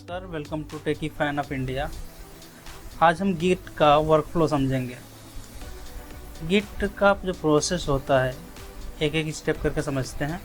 नमस्कार, welcome to techie fan of India. आज हम गिट का वर्कफ्लो समझेंगे। गिट का जो प्रोसेस होता है एक एक स्टेप करके समझते हैं।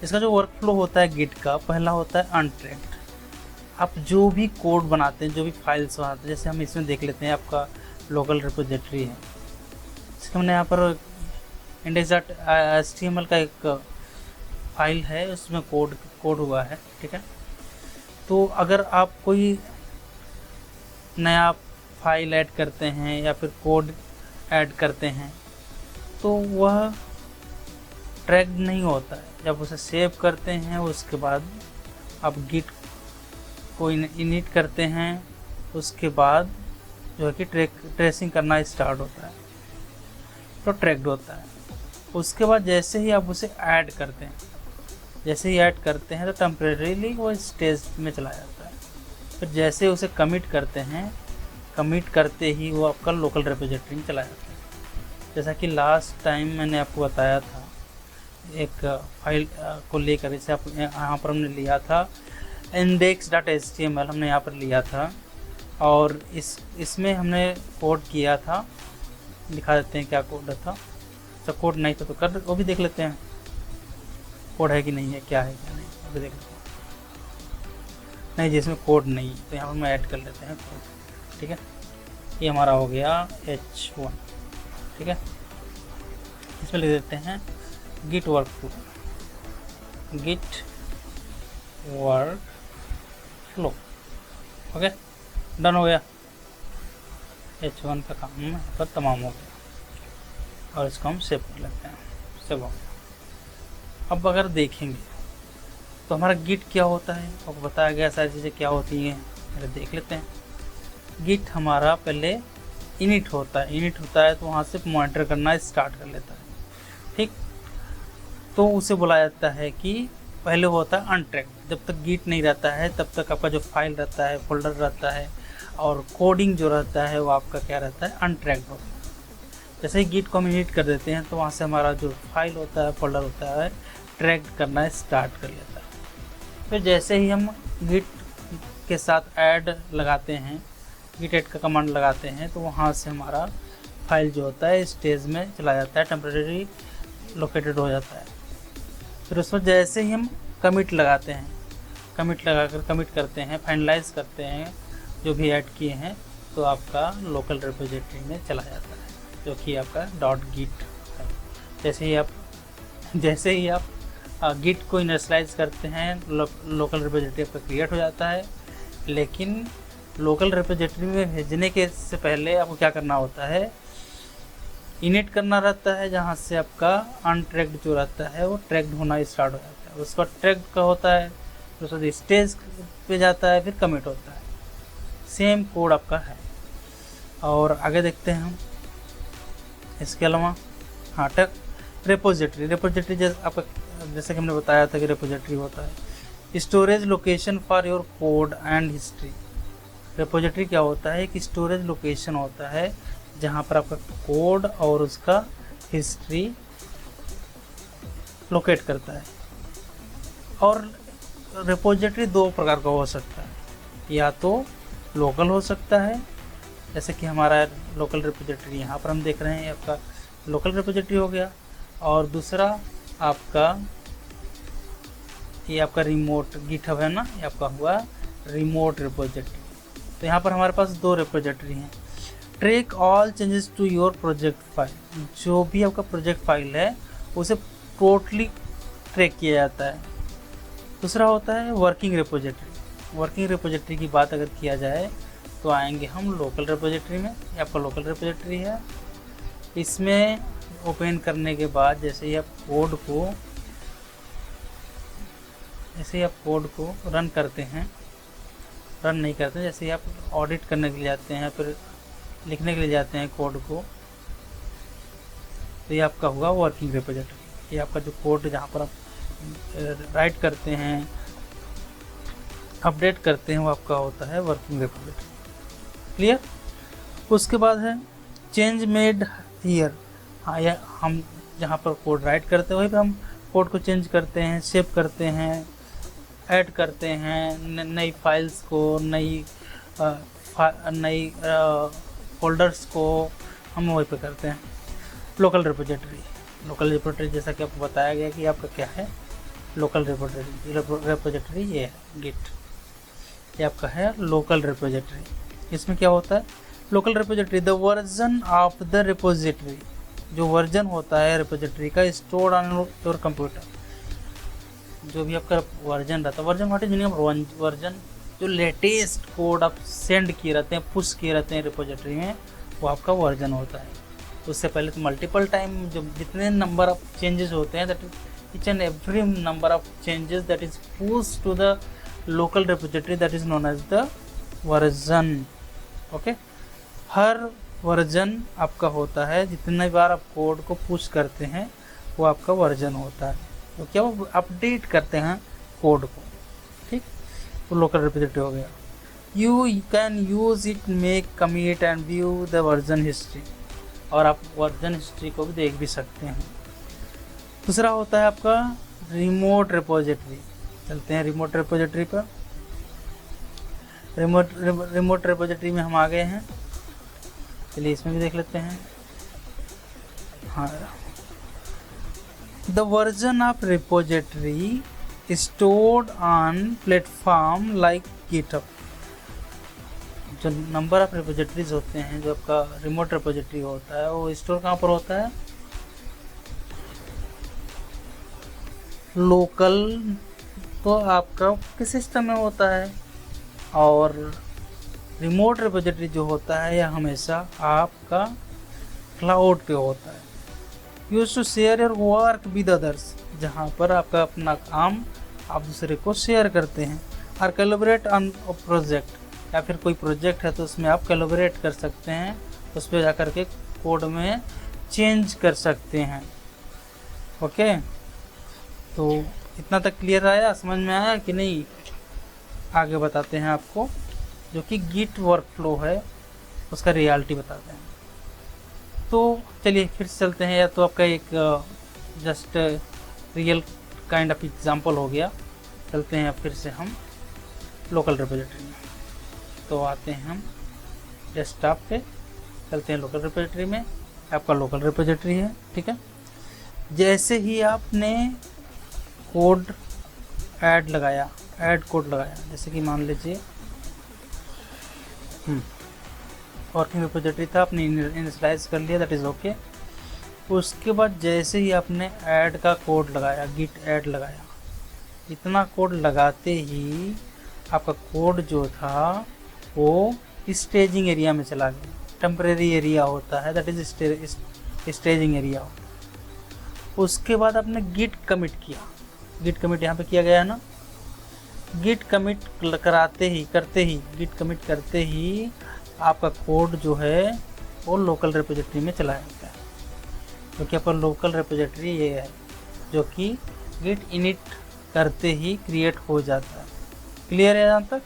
इसका जो वर्कफ्लो होता है गिट का, पहला होता है अनट्रैक्ड। आप जो भी कोड बनाते हैं, जो भी फाइल्स बनाते हैं, जैसे हम इसमें देख लेते हैं आपका लोकल रिपोजिटरी है। इसके हमने यहाँ पर index.html का एक फाइल है, उसमें कोड हुआ है, ठीक है। तो अगर आप कोई नया फाइल ऐड करते हैं या फिर कोड ऐड करते हैं तो वह ट्रैक्ड नहीं होता है। जब उसे सेव करते हैं उसके बाद आप गिट को इनिट करते हैं, उसके बाद जो है कि ट्रेसिंग करना स्टार्ट होता है तो ट्रैक्ड होता है। उसके बाद जैसे ही आप उसे ऐड करते हैं, तो टेम्परेरीली वो स्टेज में चला जाता है। फिर जैसे उसे कमिट करते हैं, कमिट करते ही वो आपका लोकल रिपोजिटरी में चला जाता है। जैसा कि लास्ट टाइम मैंने आपको बताया था, एक फाइल को लेकर इसे आप यहाँ पर हमने लिया था index.html, हमने यहाँ पर लिया था और इसमें हमने कोड किया था। दिखा देते हैं क्या कोड था। तो कोड नहीं था तो वो भी देख लेते हैं, कोड है कि नहीं है, क्या है क्या नहीं, अभी देख लेते हैं। नहीं, जिसमें कोड नहीं तो यहाँ पर मैं ऐड कर लेते हैं कोड, ठीक है। ये हमारा हो गया H1, ठीक है। इसमें लिख देते हैं गिट वर्कफ्लो, ओके, डन हो गया। H1 का काम यहाँ पर तमाम हो गया और इसको हम सेव कर लेते हैं। सेव हो गया। अब अगर देखेंगे तो हमारा गिट क्या होता है, आपको बताया गया सारी चीज़ें क्या होती हैं, पहले देख लेते हैं। गिट हमारा पहले इनिट होता है तो वहाँ से मॉनिटर करना स्टार्ट कर लेता है, ठीक। तो उसे बोला जाता है कि पहले होता है अनट्रैक्ड। जब तक गिट नहीं रहता है तब तक आपका जो फाइल रहता है, फोल्डर रहता है और कोडिंग जो रहता है वो आपका क्या रहता है, अनट्रैक्ड होता है। जैसे ही गिट को हम इनिट कर देते हैं तो वहाँ से हमारा जो फाइल होता है, फोल्डर होता है, ट्रैक करना स्टार्ट कर लेता है। फिर जैसे ही हम गिट के साथ ऐड लगाते हैं, गिट ऐड का कमांड लगाते हैं तो वहाँ से हमारा फाइल जो होता है स्टेज में चला जाता है, टेम्परेरी लोकेटेड हो जाता है। फिर उस पर जैसे ही हम कमिट लगाते हैं, कमिट लगाकर कमिट करते हैं, फाइनलाइज करते हैं जो भी ऐड किए हैं, तो आपका लोकल रिपोजिटरी में चला जाता है जो कि आपका .git है। जैसे ही आप गिट को इनिशियलाइज करते हैं, लोकल रिपोजिटरी आपका क्रिएट हो जाता है। लेकिन लोकल रिपोजिटरी में भेजने के से पहले आपको क्या करना होता है, इनिट करना रहता है, जहाँ से आपका अनट्रैक्ड जो रहता है वो ट्रैक्ड होना स्टार्ट हो जाता है। उसका ट्रैक्ड का होता है, तो उसका स्टेज पे जाता है, फिर कमिट होता है। सेम कोड आपका है। और आगे देखते हैं हम इसके अलावा, हाँ, रिपोजिटरी जैसे कि हमने बताया था कि रिपोजिटरी होता है storage location for your code and history. Repository क्या होता है, एक स्टोरेज लोकेशन होता है जहाँ पर आपका कोड और उसका हिस्ट्री लोकेट करता है। और रिपोजिटरी दो प्रकार का हो सकता है, या तो लोकल हो सकता है, जैसे कि हमारा लोकल रिपोजिटरी यहाँ पर हम देख रहे हैं, आपका लोकल रिपोजिटरी हो गया। और दूसरा आपका ये आपका रिमोट गिटहब है ना, ये आपका हुआ रिमोट रिपोजिटरी। तो यहाँ पर हमारे पास दो रिपोजिटरी हैं। Track all changes to your project file, जो भी आपका प्रोजेक्ट फाइल है उसे टोटली ट्रैक किया जाता है। दूसरा होता है वर्किंग रिपोजिटरी। वर्किंग रिपोजिटरी की बात अगर किया जाए तो आएंगे हम लोकल रिपोजिटरी में। ये आपका लोकल रिपोजिटरी है। इसमें ओपन करने के बाद जैसे ही आप कोड को रन करते हैं, रन नहीं करते हैं, जैसे ही आप ऑडिट करने के लिए जाते हैं, फिर लिखने के लिए जाते हैं कोड को, तो ये आपका हुआ वर्किंग रिपोजिटरी। ये आपका जो कोड जहाँ पर आप राइट करते हैं, अपडेट करते हैं, वो आपका होता है वर्किंग रिपोजिटरी। क्लियर। उसके बाद है चेंज मेड हियर। हाँ, या हम जहाँ पर कोड राइट करते हैं वहीं पर हम कोड को चेंज करते हैं, सेव करते हैं, ऐड करते हैं नई फाइल्स को, नई फोल्डर्स को, हम वहीं पे करते हैं। लोकल रिपोजिटरी जैसा कि आपको बताया गया कि आपका क्या है, लोकल रिपोजिटरी ये है गिट, ये आपका है लोकल रिपोजिटरी। इसमें क्या होता है, local repository the version of the repository, जो वर्जन होता है रिपोजिटरी का स्टोर्ड ऑन योर कंप्यूटर, जो भी आपका वर्जन रहता है, version what is meaning of version, जो लेटेस्ट कोड आप सेंड किए रहते हैं, पुश किए रहते हैं रिपोजिटरी में, वो आपका वर्जन होता है। उससे पहले तो मल्टीपल टाइम जो जितने नंबर ऑफ चेंजेस होते हैं, that is each and every number of changes that is push to the local repository, that is known as the version. Okay, हर वर्जन आपका होता है, जितने बार आप कोड को पुश करते हैं वो आपका वर्जन होता है, तो क्या वो अपडेट करते हैं कोड को, ठीक। तो लोकल रिपोजिटरी हो गया। You can use it make commit and view the version history, और आप वर्जन हिस्ट्री को भी देख भी सकते हैं। दूसरा होता है आपका रिमोट रिपोजिटरी। चलते हैं रिमोट रिपोजिटरी पर। रिमोट रिपोजिटरी में हम आ गए हैं, चलिए इसमें भी देख लेते हैं। हाँ, the version of repository stored on platform like GitHub, जो नंबर ऑफ रिपोजिटरीज होते हैं, जो आपका रिमोट रिपोजिटरी होता है, वो स्टोर कहाँ पर होता है, लोकल तो आपका किस सिस्टम में होता है, और रिमोट रिपोजिटरी जो होता है यह हमेशा आपका क्लाउड पे होता है। Use to share your work with others, जहाँ पर आपका अपना काम आप दूसरे को शेयर करते हैं। और कोलैबोरेट ऑन प्रोजेक्ट, या फिर कोई प्रोजेक्ट है तो उसमें आप कोलैबोरेट कर सकते हैं, उस पर जाकर के कोड में चेंज कर सकते हैं। ओके, तो इतना तक क्लियर आया, समझ में आया कि नहीं? आगे बताते हैं आपको, जो कि गिट वर्कफ्लो है उसका रियलिटी बताते हैं। तो चलिए फिर से चलते हैं, या तो आपका एक just real kind of example हो गया। चलते हैं फिर से हम लोकल रिपोजिटरी में, तो आते हैं हम डेस्कटॉप पे, चलते हैं लोकल रिपोजिटरी में। आपका लोकल रिपोजिटरी है, ठीक है। जैसे ही आपने कोड ऐड लगाया, ऐड कोड लगाया, जैसे कि मान लीजिए वर्किंग रिपोजिटरी था, आपने इनिशियलाइज कर लिया, दैट इज़ ओके। उसके बाद जैसे ही आपने ऐड का कोड लगाया, गिट ऐड लगाया, इतना कोड लगाते ही आपका कोड जो था वो स्टेजिंग एरिया में चला गया। टेम्परेरी एरिया होता है, दैट इज स्टेजिंग एरिया। उसके बाद आपने गिट कमिट किया, गिट कमिट यहाँ पे किया गया है ना। गिट कमिट करते ही आपका कोड जो है वो लोकल रिपोजिटरी में चला जाता है, क्योंकि आपका लोकल रिपोजिटरी ये है जो कि गिट इनिट करते ही क्रिएट हो जाता है। क्लियर है यहाँ तक?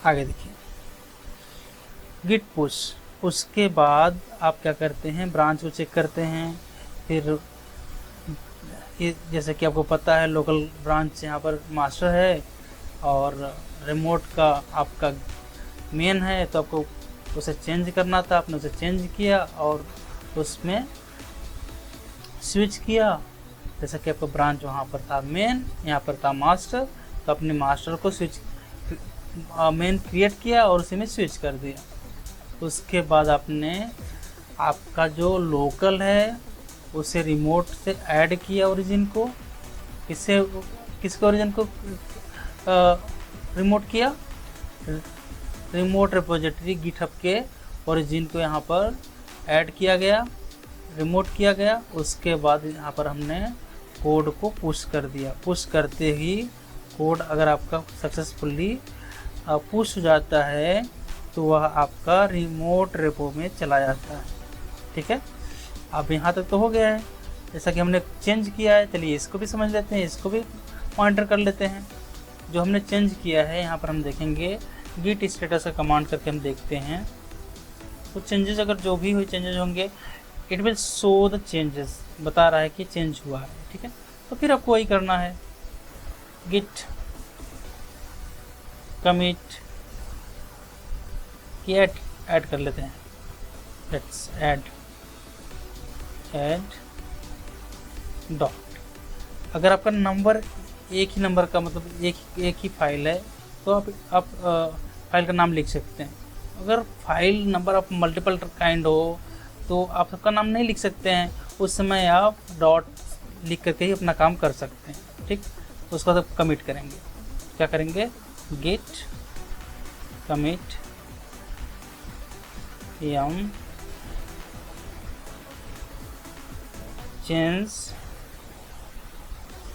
आगे देखिए, गिट पुश, उसके बाद आप क्या करते हैं, ब्रांच को चेक करते हैं। फिर जैसे कि आपको पता है लोकल ब्रांच यहाँ पर मास्टर है और रिमोट का आपका मेन है, तो आपको उसे चेंज करना था, आपने उसे चेंज किया और उसमें स्विच किया। जैसे कि आपका ब्रांच वहाँ पर था मेन, यहाँ पर था मास्टर, तो अपने मास्टर को स्विच मेन क्रिएट किया और उसी में स्विच कर दिया। उसके बाद आपने आपका जो लोकल है उसे रिमोट से ऐड किया ओरिजिन को। किसके ओरिजिन को रिमोट किया? रिमोट रिपोजिटरी गिटहब के ओरिजिन को यहाँ पर ऐड किया गया, रिमोट किया गया। उसके बाद यहाँ पर हमने कोड को पुश कर दिया। पुश करते ही कोड अगर आपका सक्सेसफुली पुश हो जाता है तो वह आपका रिमोट रेपो में चला जाता है, ठीक है। अब यहाँ तक तो हो गया है, जैसा कि हमने चेंज किया है। चलिए इसको भी समझ लेते हैं, इसको भी मॉनिटर कर लेते हैं। जो हमने चेंज किया है यहाँ पर हम देखेंगे गिट स्टेटस का कमांड करके हम देखते हैं। तो चेंजेस अगर जो भी हुए चेंजेस होंगे, it will show the changes, बता रहा है कि चेंज हुआ है, ठीक है। तो फिर आपको वही करना है, गिट कमिट की ऐड कर लेते हैं। Let's add dot. अगर आपका नंबर एक ही नंबर का मतलब एक ही फाइल है तो आप फाइल का नाम लिख सकते हैं। अगर file number of multiple kind हो तो आप सबका नाम नहीं लिख सकते हैं, उस समय आप डॉट लिख करके ही अपना काम कर सकते हैं। ठीक, उसको सब कमिट करेंगे। क्या करेंगे? गेट कमिट यम चेंज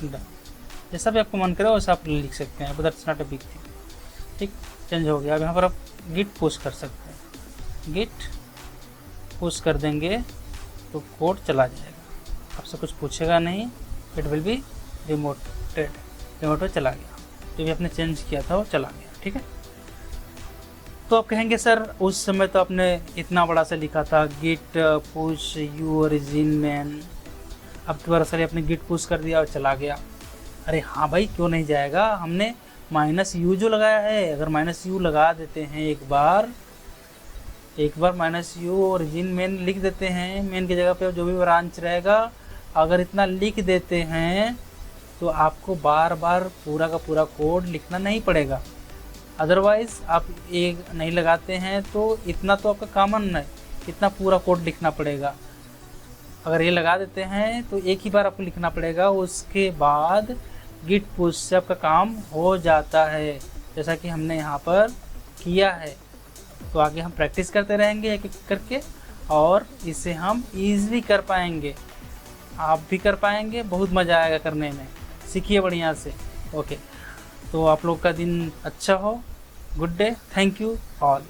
डन। जैसा भी आपको मन करे वैसा आप लिख सकते हैं, that's not a big thing. ठीक, चेंज हो गया। अब यहाँ पर आप गिट पुश कर सकते हैं। गिट पुश कर देंगे तो कोड चला जाएगा, आपसे कुछ पूछेगा नहीं। इट विल बी रिमोटेड, रिमोट में चला गया। जो भी आपने चेंज किया था वो चला गया। ठीक है, तो आप कहेंगे सर उस समय तो आपने इतना बड़ा सा लिखा था git push u origin main, अब दोबारा सर आपने गिट पुश कर दिया और चला गया। अरे हाँ भाई, क्यों नहीं जाएगा? हमने -u जो लगाया है, अगर -u लगा देते हैं एक बार -u ओरिजिन मेन लिख देते हैं, मेन की जगह पे जो भी ब्रांच रहेगा अगर इतना लिख देते हैं तो आपको बार बार पूरा का पूरा कोड लिखना नहीं पड़ेगा। अदरवाइज़ आप एक नहीं लगाते हैं तो इतना तो आपका कॉमन है, इतना पूरा कोड लिखना पड़ेगा। अगर ये लगा देते हैं तो एक ही बार आपको लिखना पड़ेगा, उसके बाद गिट पुश से आपका काम हो जाता है, जैसा कि हमने यहाँ पर किया है। तो आगे हम प्रैक्टिस करते रहेंगे एक एक करके और इसे हम ईज़िली कर पाएंगे। आप भी कर पाएंगे, बहुत मज़ा आएगा करने में। सीखिए बढ़िया से। ओके, तो आप लोग का दिन अच्छा हो। Good day, thank you all.